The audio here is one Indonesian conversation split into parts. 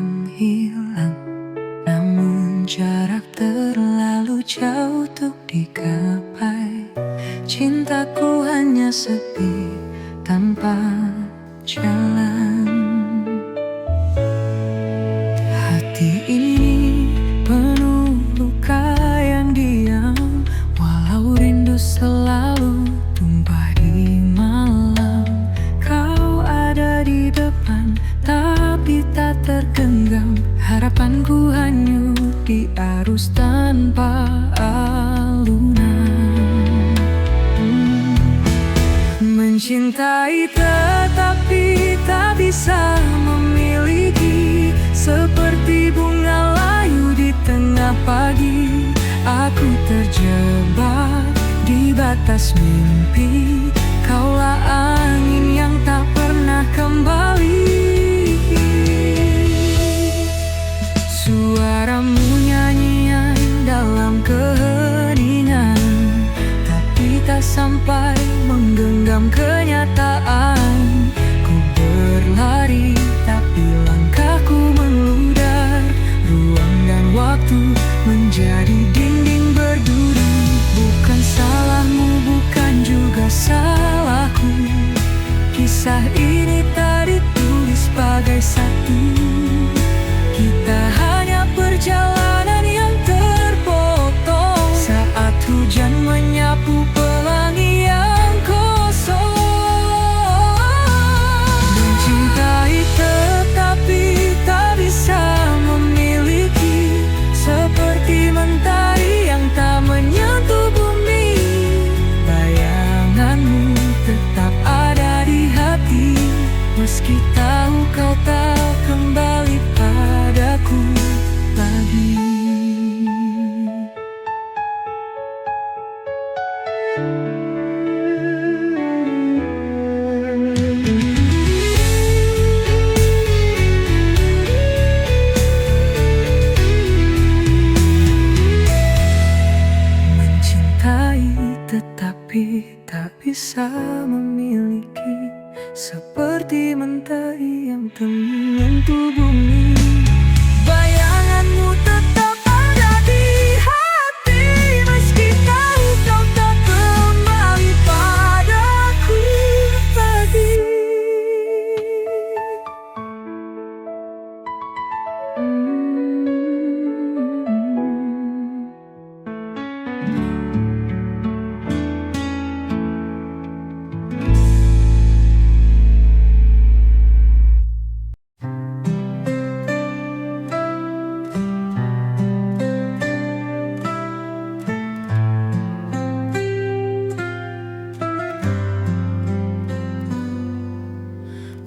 menghilang, namun jarak terlalu jauh untuk digapai. Cintaku hanya sepi tanpa jalan. Hati ini penuh luka yang diam, walau rindu selalu tumpah di malam. Kau ada di depan, tapi tak tergenggam. Harapanku hanyut di arus tanpa alunan. Mencintai tetapi tak bisa memiliki, seperti bunga layu di tengah pagi. Aku terjebak di batas mimpi, kaulah angin yang tak pernah kembali. Suaramu nyanyian dalam keheningan, tapi tak sampai menggenggam kenyataan. Ku berlari tapi langkahku meludar, ruang dan waktu menjadi dinding berduri. Bukan salahmu, bukan juga salahku, kisah ini tak ditulis sebagai satu. Kita hanya perjalanan yang terpotong saat hujan menyapu pelangi yang kosong. Mencintai tetapi tak bisa memiliki, seperti mentari yang tak menyentuh bumi. Bayanganmu tetap ada di hati, meski tahu kau tak kembali padaku lagi. Mencintai tetapi tak bisa memiliki, seperti mentari yang tak menyentuh bumi. Bayanganmu tetap ada di hati, meski tahu kau tak kembali padaku lagi.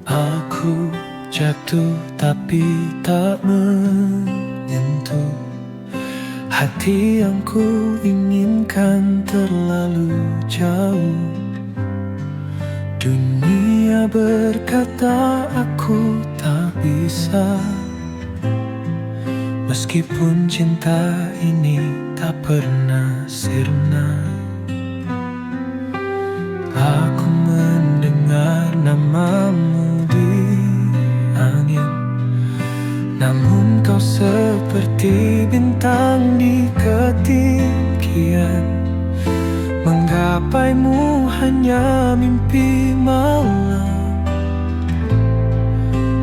Aku jatuh tapi tak menyentuh hati yang ku inginkan terlalu jauh. Dunia berkata aku tak bisa, meskipun cinta ini tak pernah sirna. Aku mendengar namamu di angin, namun kau seperti bintang di ketinggian. Menggapaimu hanya mimpi malam,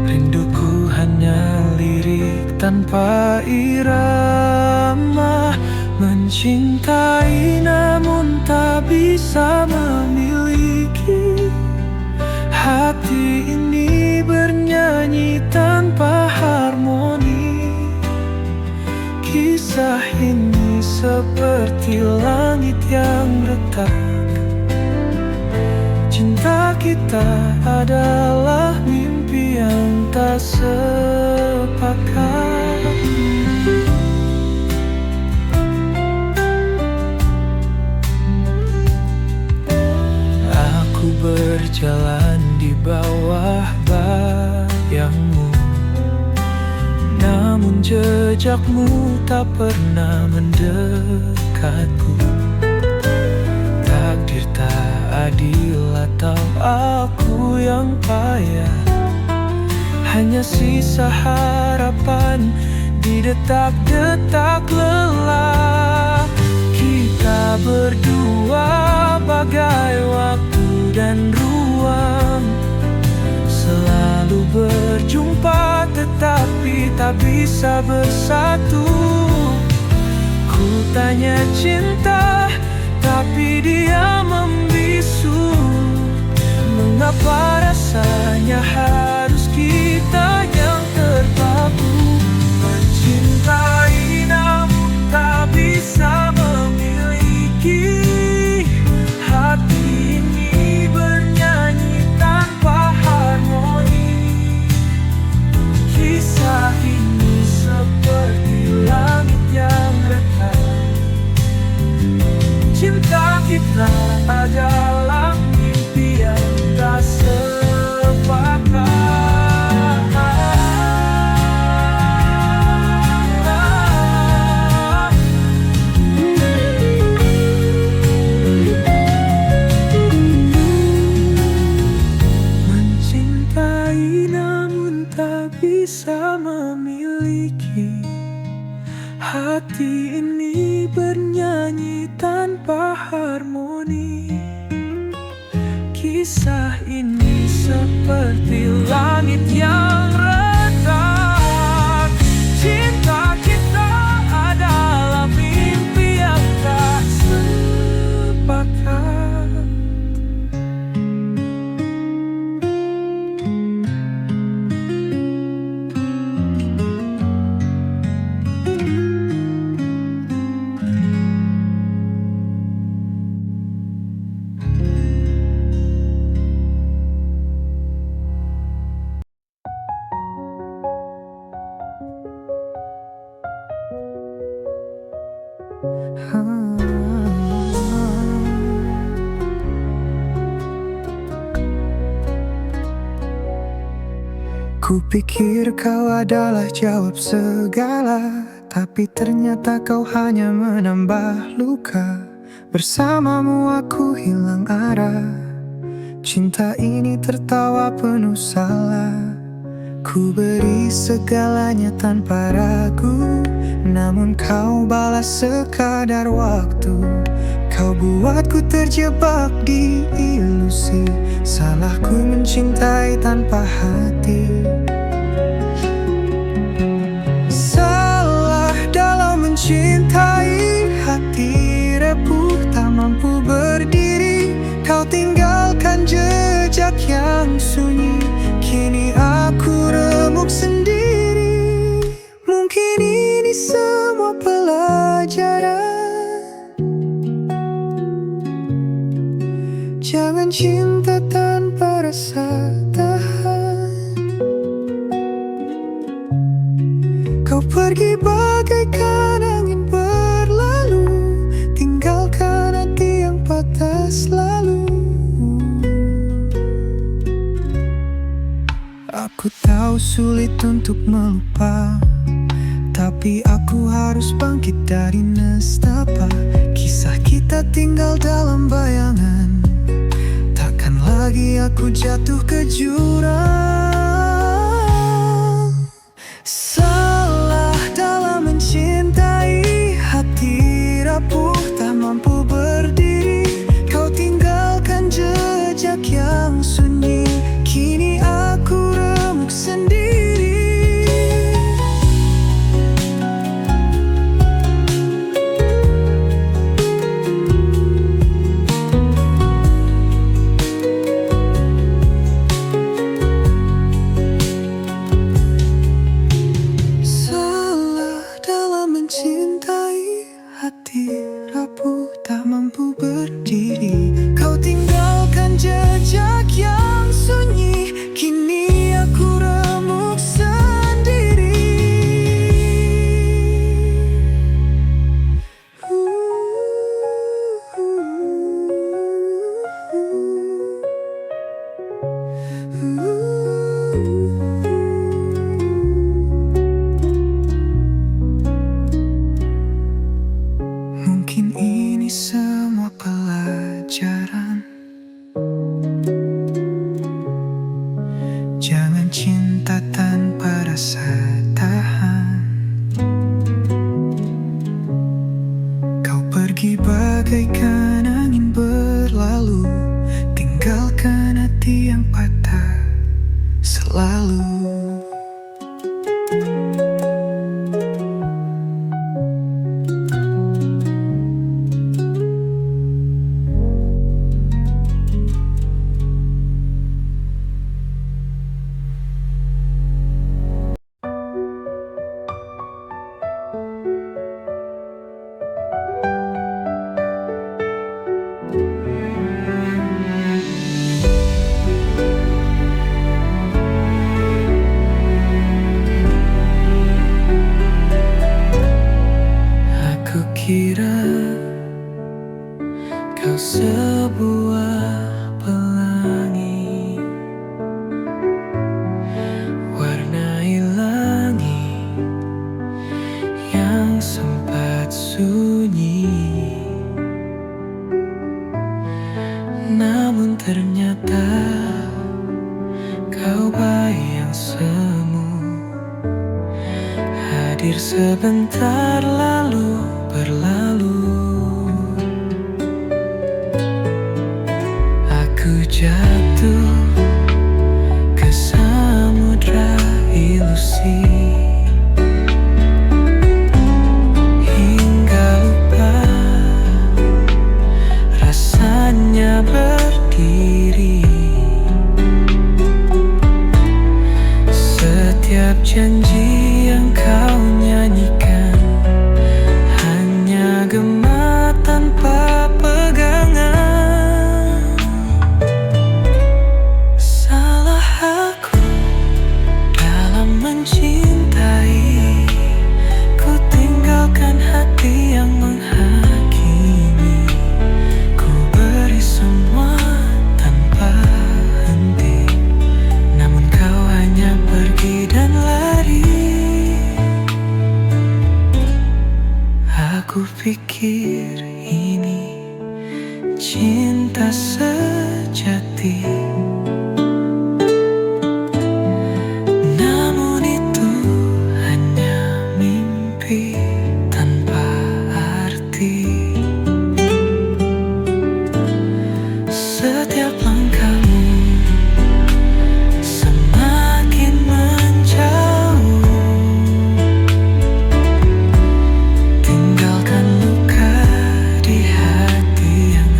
rinduku hanya lirik tanpa irama. Mencintai namun tak bisa memiliki, hati ini bernyanyi tanpa harmoni. Kisah ini seperti langit yang retak, cinta kita adalah mimpi yang tak sepakat. Aku berjalan di bawah bayangmu, namun jejakmu tak pernah mendekatku. Takdir tak adil atau aku yang payah, hanya sisa harapan berjalan di detak-detak lelah. Kita berdua bagai waktu dan ruang, selalu berjumpa tetapi tak bisa bersatu. Ku tanya cinta, tapi dia membisu. Mengapa rasanya harus kita yang terpaku? Mencintai namun tak bisa memiliki. Hati ini bernyanyi tanpa harmoni. Kisah ini seperti langit yang retak. Cinta kita adalah mimpi yang tak sepakat. Mencintai namun tak bisa memiliki. Hati ini bernyanyi tanpa harmoni. Kisah ini seperti langit yang retak. Cinta kita adalah mimpi yang tak sepakat. Kupikir kau adalah jawab segala, tapi ternyata kau hanya menambah luka. Bersamamu aku hilang arah. Cinta ini tertawa penuh salah. Ku beri segalanya tanpa ragu, namun kau balas sekadar waktu. Kau buatku terjebak di ilusi. Salahku mencintai tanpa hati. Salah dalam mencintai, hati repuh tak mampu berdiri. Kau tinggalkan jejak yang sunyi, kini aku remuk sendiri. Mungkin ini semua pelajaran. Jangan cinta tanpa rasa tahan. Kau pergi bagaikan angin berlalu, tinggalkan hati yang patah selalu. Aku tahu sulit untuk melupa, tapi aku harus bangkit dari nestapa. Kisah kita tinggal dalam bayangan, takkan lagi aku jatuh ke jurang. Salah dalam mencintai, hati rapuh tak mampu berdiri. Kau tinggalkan jejak yang sunyi, kini aku remuk sendiri. hadir sebentar lalu berlalu. Aku jatuh ke samudra ilusi, hingga lupa rasanya berdiri. Setiap janji yang kau nyanyikan hanya gema tanpa pegangan. Salah aku dalam mencintai, ku tinggalkan hati yang menghakimi. Ku beri semua tanpa henti, namun kau hanya pergi dan lari. Aku pikir ini cinta sejati, namun itu hanya mimpi tanpa arti. Setiap langkahmu semakin menjauh, tinggalkan luka di hati yang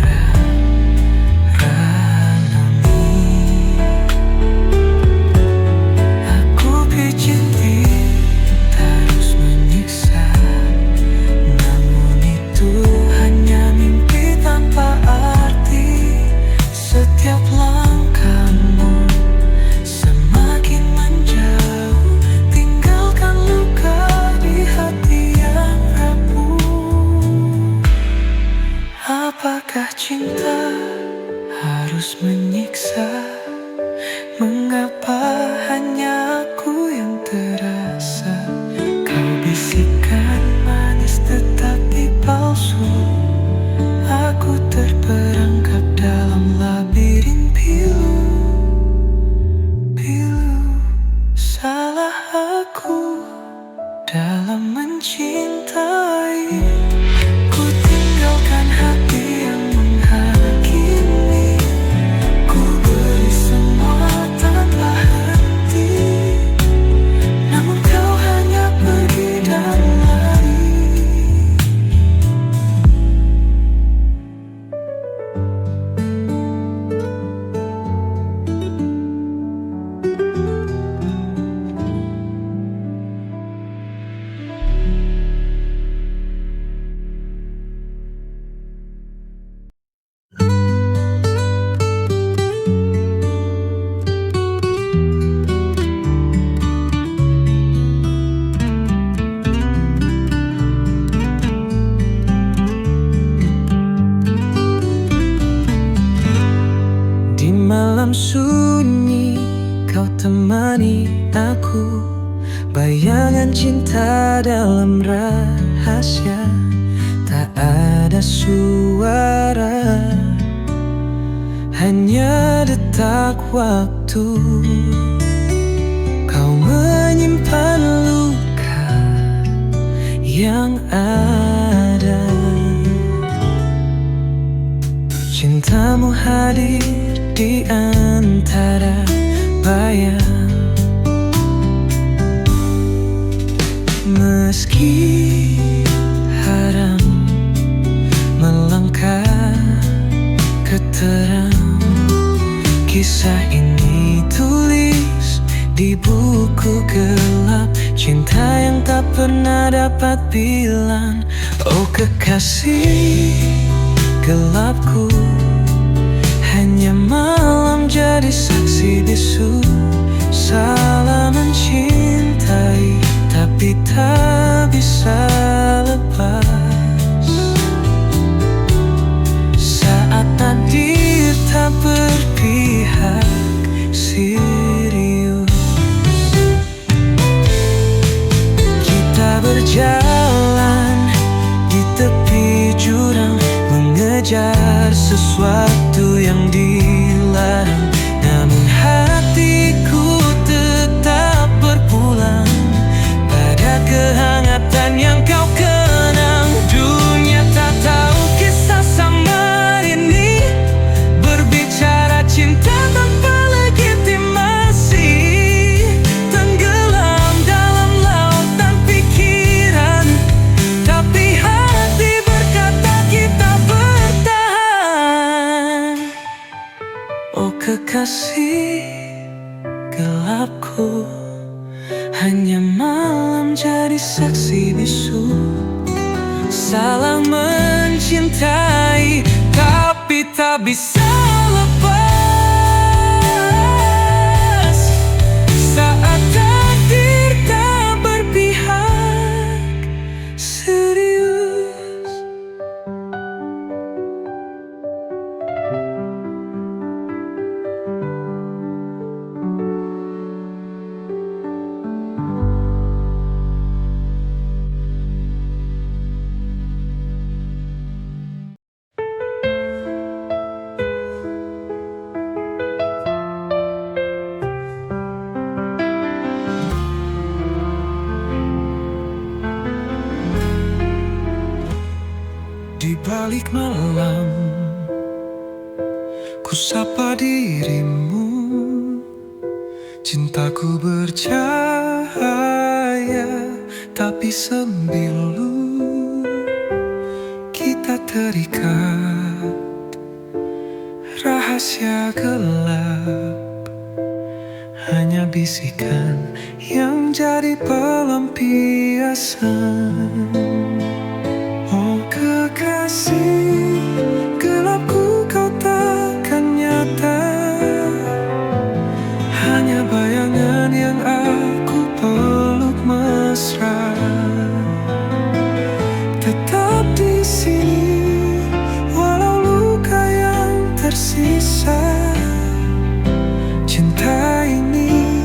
ranami. Aku pijiti terus menyiksa, namun itu hanya mimpi tanpa arti. Setiap langkahmu semakin menjauh, tinggalkan luka di hati yang rapuh. Apakah cinta harus menyiksa? Mengapa hanya aku yang terasa? Kau bisikan manis tetapi palsu. Aku terperangkap dalam labirin pilu. Salah aku dalam mencintai, ku tinggalkan hati yang menghakimi. Ku beri semua tanpa henti, namun kau hanya pergi dan lari. Di malam sunyi kau temani aku, bayangan cinta dalam rahasia. Tak ada suara, hanya detak waktu. Kau menyimpan luka yang ada. Cintamu hadir di antara bayang, meski haram melangkah ke terang. Kisah ini tulis di buku gelap, cinta yang tak pernah dapat bilang. Oh kekasih gelapku, hanya malam jadi saksi bisu. Salah mencintai, tapi tak bisa lepas. Saat takdir tak berpihak serius, kita berjalan di tepi jurang, mengejar sesuatu yang dilarang. Namun hatiku tetap berpulang pada kehancuran. kekasih gelapku, hanya malam jadi saksi bisu. Salah mencintai, tapi tak bisa lepas saat takdir tak berpihak serius. Di balik malam, ku sapa dirimu. Cintaku bercahaya, tapi sembilu. Kita terikat, rahasia gelap, hanya bisikan yang jadi pelampiasan. Kekasih gelapku, kau takkan nyata, hanya bayangan yang aku peluk mesra. Tetap di sini walau luka yang tersisa. Cinta ini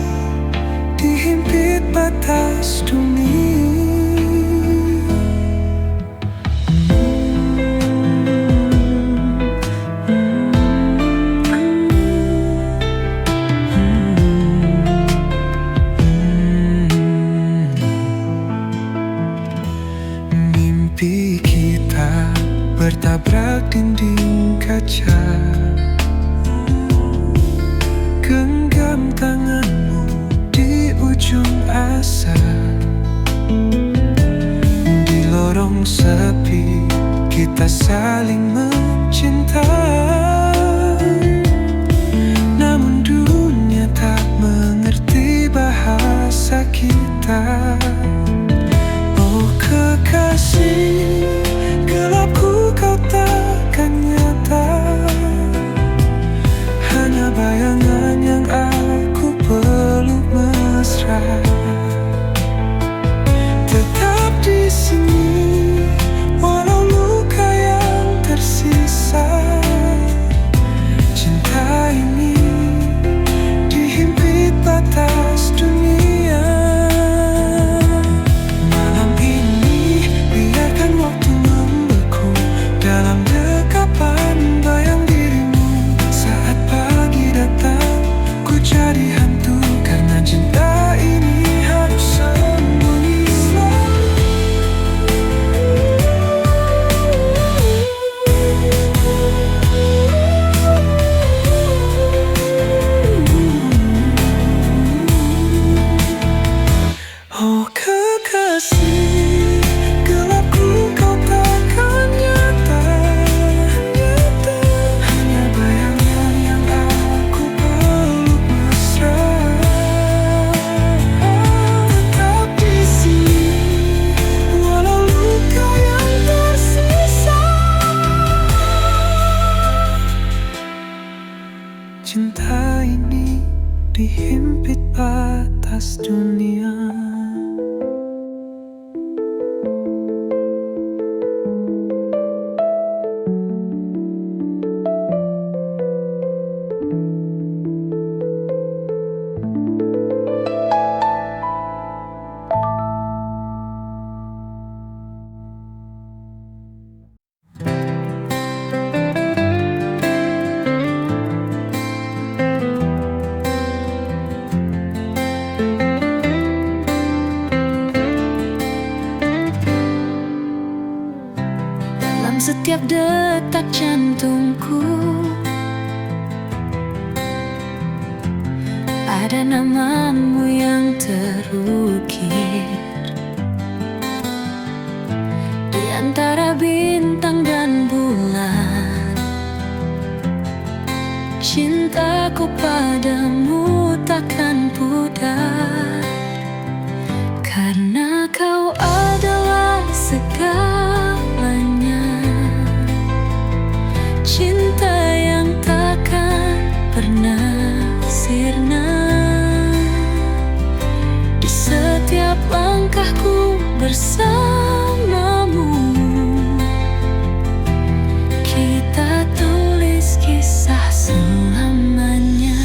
dihimpit batas dunia. Mimpi kita bertabrak dinding kaca. Genggam tanganmu di ujung asa. Di lorong sepi kita saling mencinta. Namun dunia tak mengerti bahasa kita. Kekasih gelapku, kau takkan nyata, hanya bayangan yang aku peluk mesra. Tetap di sini walau luka yang tersisa. Cinta ini dihimpit batas dunia. Dalam dekapan bayang dirimu, saat pagi datang ku jadi hantu karena cinta ini harus sembunyi Oh kekasih gelapku, kau takkan nyata, hanya bayangan yang aku peluk mesra. Tetap di sini walau luka yang tersisa. Cinta ini dihimpit batas dunia. Setiap detak jantungku ada namamu yang terukir di antara bintang dan bulan. Cintaku padamu takkan pudar, karena kau adalah segalanya. Cinta yang takkan pernah sirna. Di setiap langkahku bersamamu, kita tulis kisah selamanya.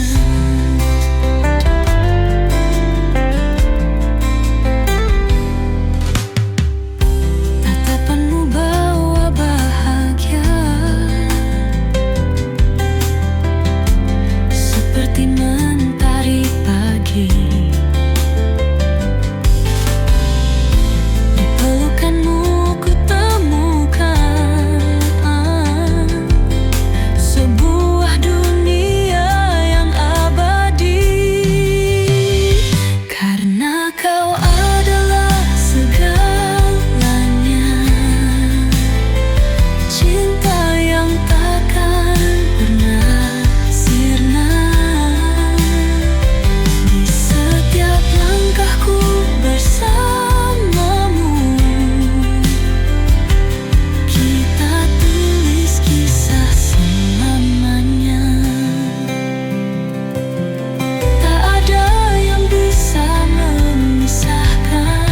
Tatapanmu bawa bahagia, seperti mentari pagi. Di pelukanmu ku temukan sebuah dunia yang abadi, karena kau adalah segalanya. Cinta yang takkan pernah sirna. Di setiap langkahku bersamamu, kita tulis kisah selamanya. Tak ada yang bisa memisahkan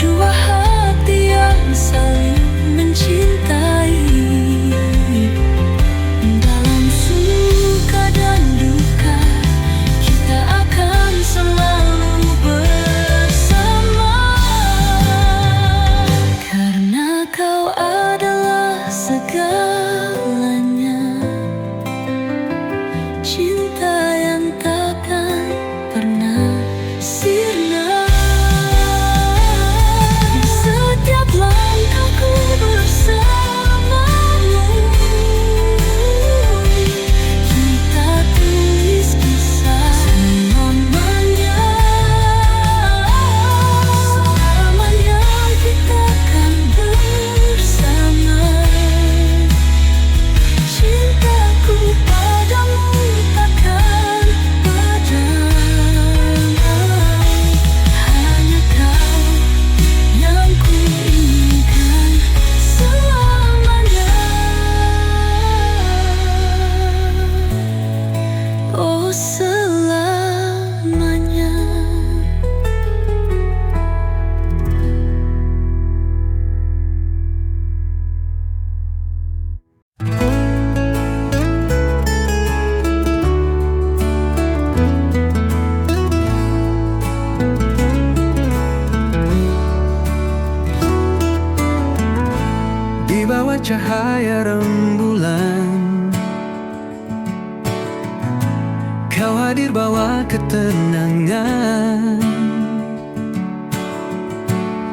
dua hati yang saling mencintai. Dalam suka dan duka, kita akan selalu bersama, karena kau adalah segalanya. Cinta yang takkan pernah sirna. Di setiap langkahku bersamamu, kita tulis kisah selamanya. Selamanya kita akan bersama. Cintaku padamu takkan padam. Hanya kau yang ku inginkan selamanya. Oh, selamanya. Di bawah cahaya rembulan, kau hadir bawa ketenangan.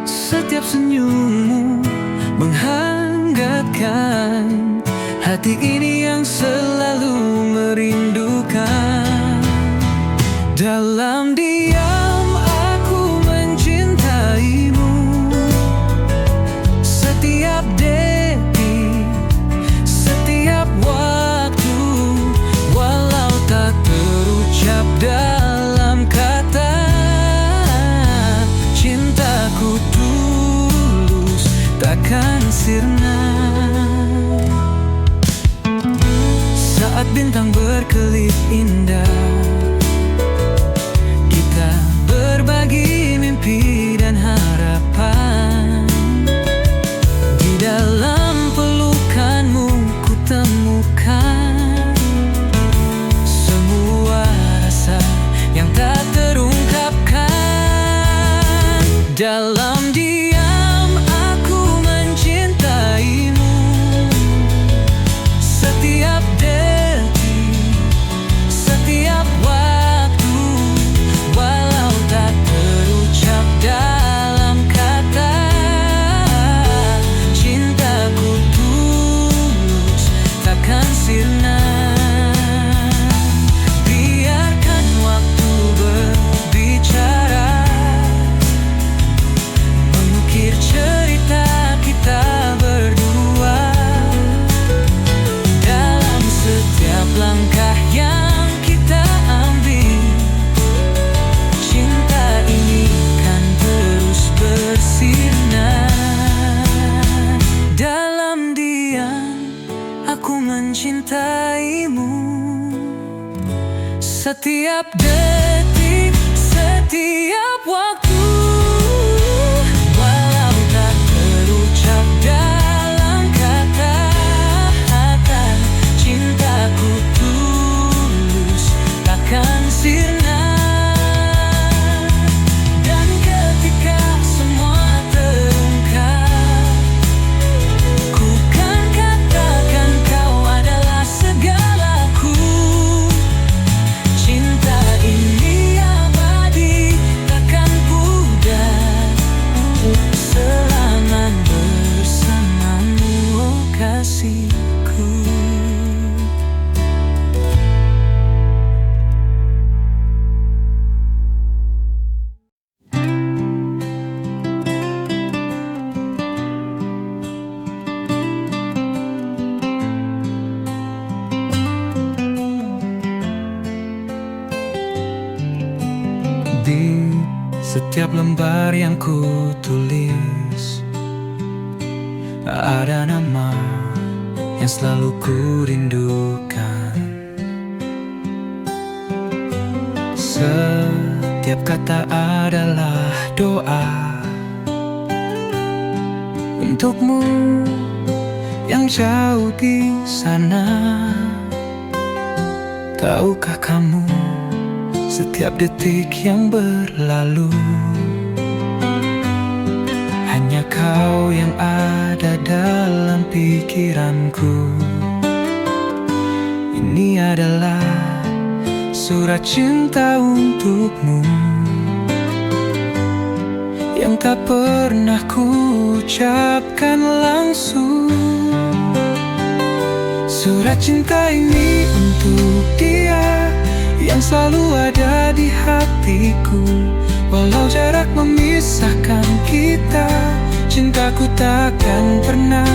Setiap senyummu menghangatkan hati ini yang selalu merindukan. Dalam diam aku mencintaimu, setiap detik, setiap waktu, walau tak terucap dalam kata. Cintaku tulus takkan sirna. Saat bintang berkelip indah, kita berbagi mimpi dan harapan. Di dalam pelukanmu ku temukan semua rasa yang tak terungkapkan. Dalam diam aku mencintaimu, setiap detik, setiap waktu, walau tak terucap dalam kata. Cintaku tulus takkan sirna. Biarkan waktu berbicara, setiap detik, setiap waktu. Walau tak terucap dalam kata-kata, cintaku tulus takkan sirna. Dan ketika semua terungkap, ku kan katakan kau adalah segalaku. Cinta ini abadi, takkan pudar selama bersamamu, oh kasihku. Di setiap lembar yang ku tulis, ada nama yang selalu ku rindukan. Setiap kata adalah doa untukmu yang jauh di sana. Tahukah kamu, setiap detik yang berlalu, hanya kau yang ada dalam pikiranku. Ini adalah surat cinta untukmu yang tak pernah ku ucapkan langsung. Surat cinta ini untuk dia yang selalu ada di hatiku. Walau jarak memisahkan kita, cintaku takkan pernah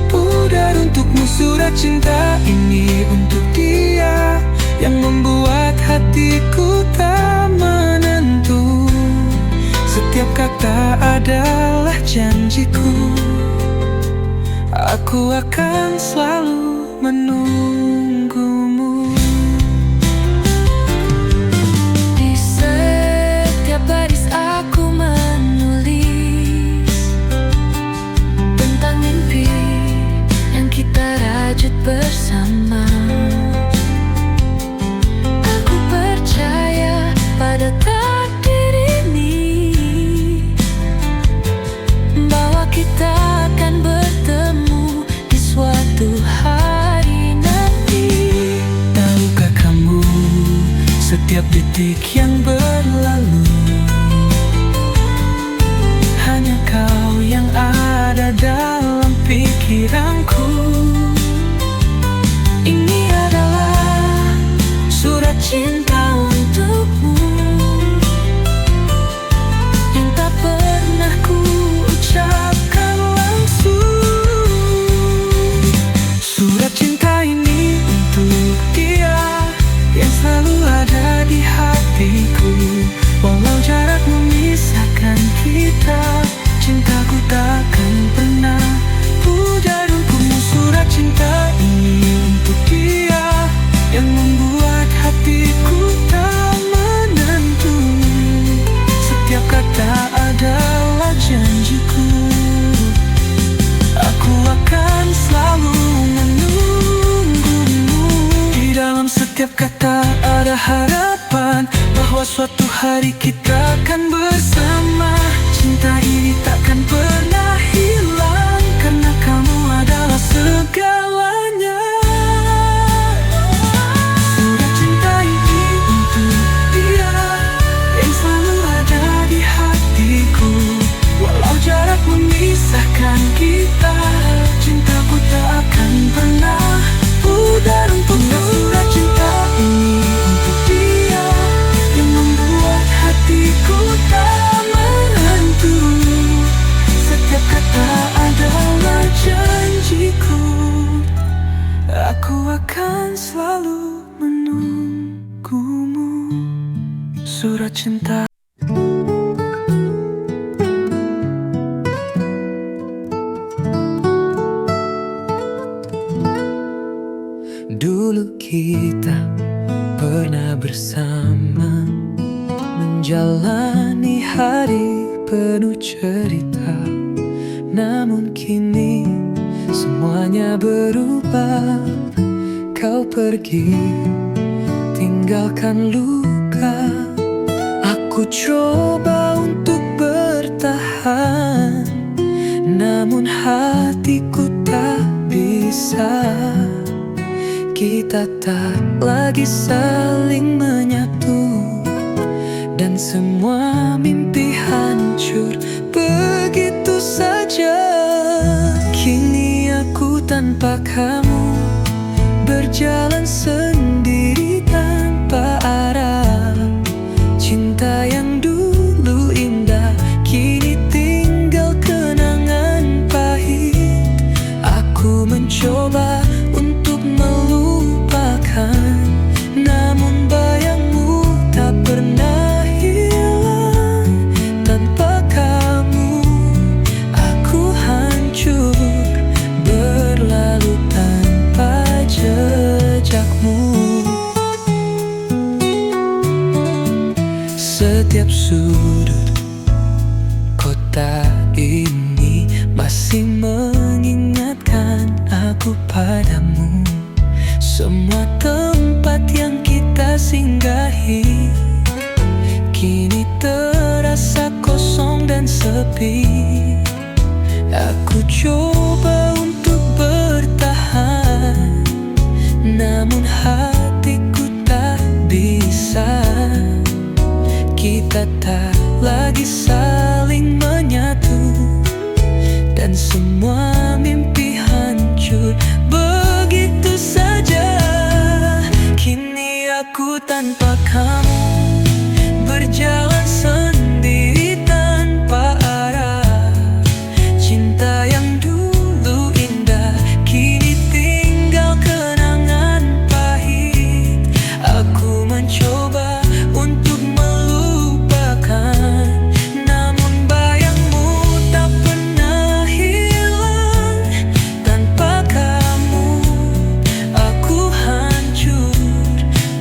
pudar untukmu. Surat cinta ini untuk dia yang membuat hatiku tak menentu. Setiap kata adalah janjiku, aku akan selalu menunggumu. Di setiap baris aku menulis tentang mimpi yang kita rajut bersama. Aku percaya pada takdir ini, bahwa kita akan bertemu di suatu hari nanti. Tahukah kamu, setiap detik yang berlalu, hanya kau yang ada dalam pikiranku. Ini adalah surat cinta untukmu yang tak pernah ku ucapkan langsung. Surat cinta ini untuk dia yang selalu ada di hatiku. Walau jarak memisahkan kita, cintaku takkan pernah pudar untukmu. Surat cinta ini untuk dia yang membuat hatiku tak menentu. Setiap kata adalah janjiku, aku akan selalu menunggumu. Di dalam setiap kata ada harapan bahwa suatu hari kita akan bersama. Cinta ini takkan pernah hilang, karena kamu adalah segalanya. Surat cinta ini untuk dia yang selalu ada di hatiku. Walau jarak memisahkan kita, cintaku tak akan pernah pudar untukmu. Surat cinta ini untuk dia yang membuat hatiku tak hari penuh cerita, namun kini semuanya berubah. Kau pergi, tinggalkan luka. Aku coba untuk bertahan, namun hatiku tak bisa. Kita tak lagi saling menyatu, dan semua mimpi hancur begitu saja. Kini aku tanpa kamu, berjalan sendiri tanpa arah. Cinta yang dulu indah, kini tinggal kenangan pahit. Aku mencoba untuk melupakan, namun bayangmu tak pernah hilang. Tanpa kamu, aku hancur, berlalu tanpa jejakmu. Setiap sudut kota ini masih mengingatkan aku padamu. Semua tempat yang kita singgahi kini terasa kosong dan sepi. Aku coba untuk bertahan, namun hatiku tak bisa. Kita tak lagi saling menyatu, dan semua mimpi hancur begitu saja. Kini aku tanpa kamu, berjalan sendiri tanpa arah. Cinta yang dulu indah, kini tinggal kenangan pahit. Aku mencoba untuk melupakan, namun bayangmu tak pernah hilang. Tanpa kamu, aku hancur,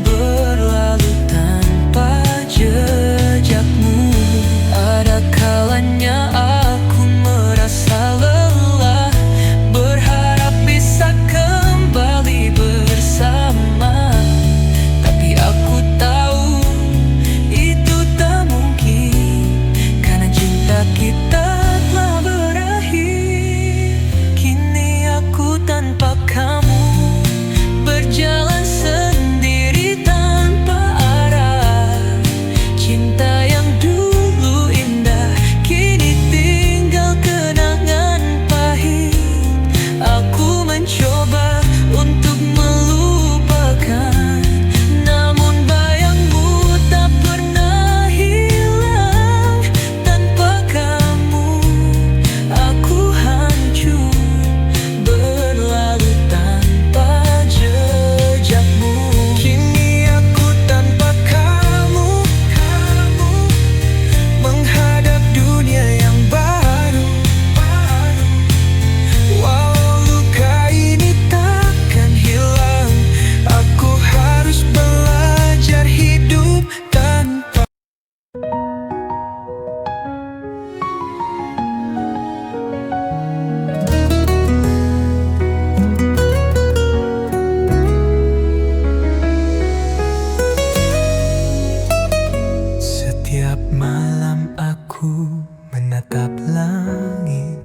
berlalu tanpa jejakmu. Ada kalanya aku merasa lelah, berharap bisa kembali bersama. Tapi aku tahu itu tak mungkin, karena cinta kita telah berakhir. Kini aku tanpa kamu, berjalan sendiri tanpa arah. Cinta yang dulu indah, kini tinggal kenangan pahit. Aku mencoba untuk melupakan, namun bayangmu tak pernah hilang. Tanpa kamu, aku hancur, berlalu tanpa jejakmu. Kini aku tanpa kamu, menghadap dunia yang baru. Walau luka ini takkan hilang, aku harus belajar hidup tanpa. Setiap malam aku menatap langit,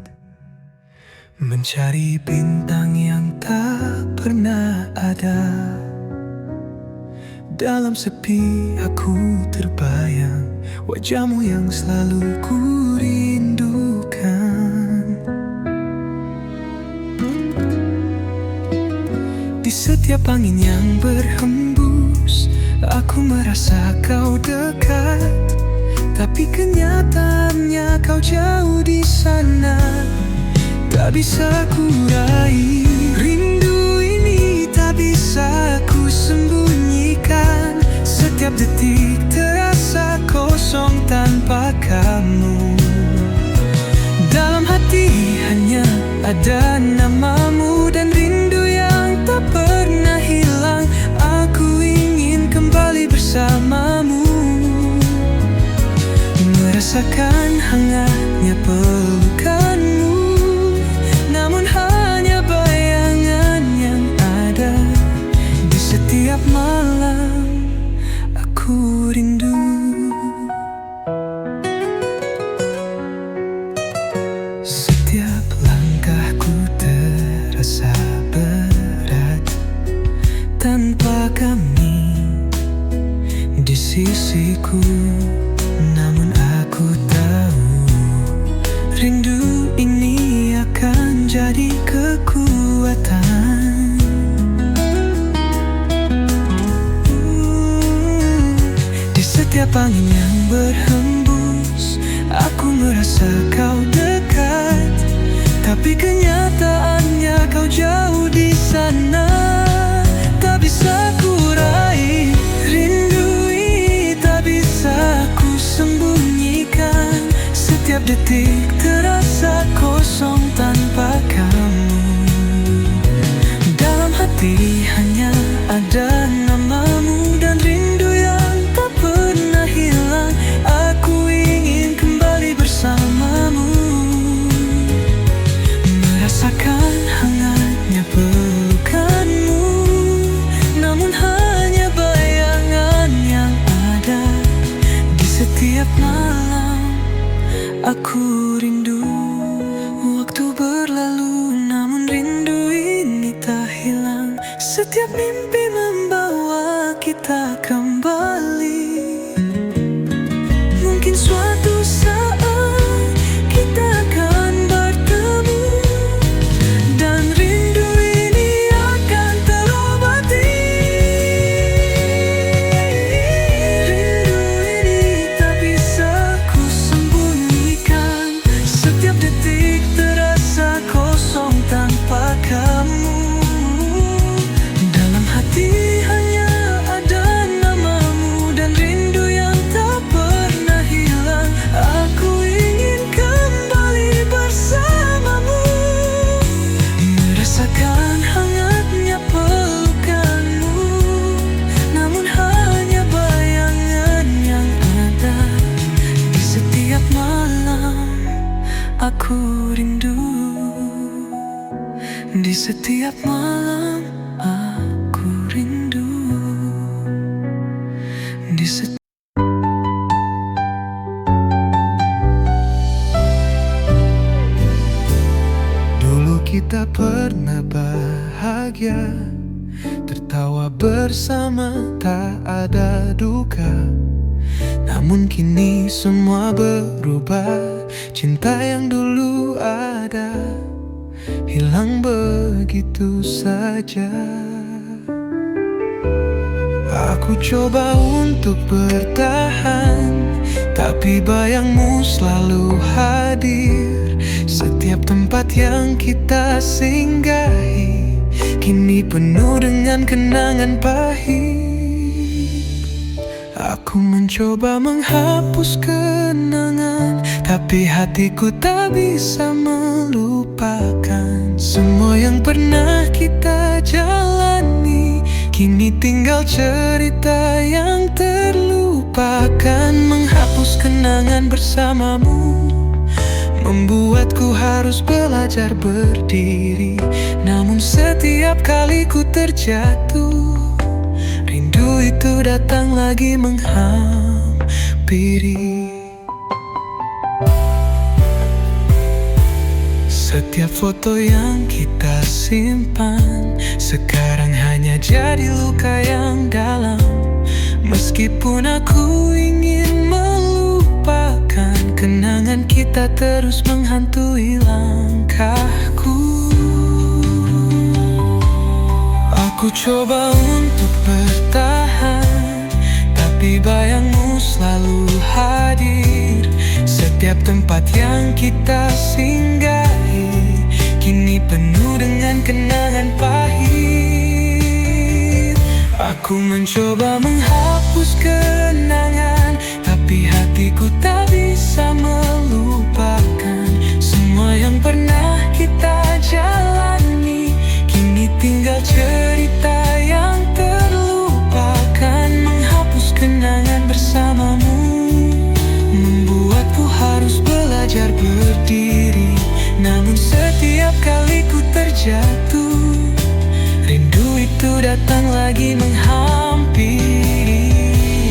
mencari bintang yang tak pernah ada. Dalam sepi aku terbayang wajahmu yang selalu ku rindukan. Di setiap angin yang berhembus, aku merasa kau dekat. Tapi kenyataannya kau jauh di sana, tak bisa ku raih. Rindu ini tak bisa ku sembunyikan. Setiap detik terasa kosong tanpa kamu. Dalam hati hanya ada namamu, dan rindu yang tak pernah hilang. Aku ingin kembali bersamamu, merasa Merasakan hangatnya pelukanmu, namun hanya bayangan yang ada. Di setiap malam aku rindu. Setiap langkahku terasa berat tanpa kami di sisiku. Namun aku tahu rindu ini akan jadi kekuatan. Di setiap angin yang berhembus, aku merasa kau dekat, tapi kenyataannya kau jauh di sana. Tak bisa ku raih rindu ini, tak bisa ku sembunyikan. Setiap detik terasa kosong tanpa kamu. Dalam hati hanya ada namamu dan rindu yang tak pernah hilang. Aku ingin kembali bersamamu, merasakan hangatnya pelukanmu, namun hanya bayangan yang ada. Di setiap malam aku rindu. Waktu berlalu namun rindu ini tak hilang. Setiap mimpi membawa kita kembali. Mungkin suatu saat kita akan bertemu, dan rindu ini akan terobati. Rindu ini tak bisa ku sembunyikan. Setiap detik terasa kosong tanpa kamu. Dalam hati hanya ada namamu dan rindu yang tak pernah hilang. Aku ingin kembali bersamamu, merasakan hangatnya pelukanmu, namun hanya bayangan yang ada. Di setiap malam aku rindu. Di setiap malam aku rindu. Di setiap Dulu kita pernah bahagia, tertawa bersama, tak ada duka. Namun kini semua berubah. Cinta yang dulu ada hilang begitu saja. Aku coba untuk bertahan, tapi bayangmu selalu hadir. Setiap tempat yang kita singgahi kini penuh dengan kenangan pahit. Aku mencoba menghapus kenangan, tapi hatiku tak bisa melupakan. Semua yang pernah kita jalani kini tinggal cerita yang terlupakan. Menghapus kenangan bersamamu membuatku harus belajar berdiri. Namun setiap kali ku terjatuh, rindu itu datang lagi menghampiri. Setiap foto yang kita simpan sekarang hanya jadi luka yang dalam. Meskipun aku ingin melupakan, kenangan kita terus menghantui langkahku. Aku coba untuk bertahan, tapi bayangmu selalu hadir. Setiap tempat yang kita singgahi kini penuh dengan kenangan pahit. Aku mencoba menghapus kenangan, tapi hatiku tak bisa melupakan. Semua yang pernah kita jalani kini tinggal cerita yang terlupakan. Menghapus kenangan bersamamu membuatku datang lagi menghampiri.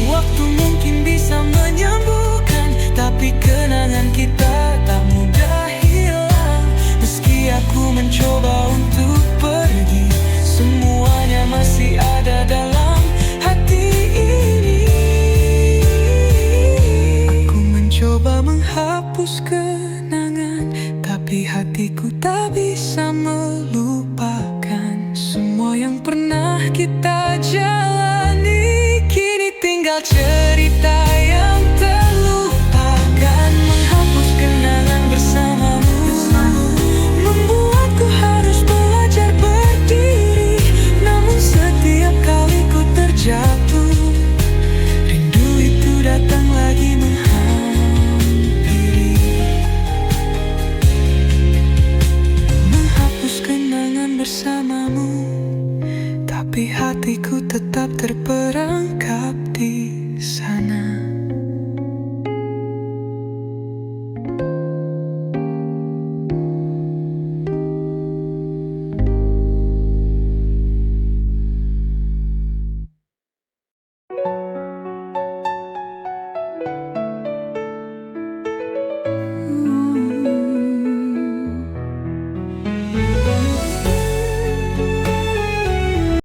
Waktu mungkin bisa menyembuhkan, tapi kenangan kita tak mudah hilang. Meski aku mencoba untuk pergi, semuanya masih ada dalam hati ini. Aku mencoba menghapus kenangan, tapi hatiku tak bisa melupakan semua yang pernah kita jalani. Kini tinggal cerita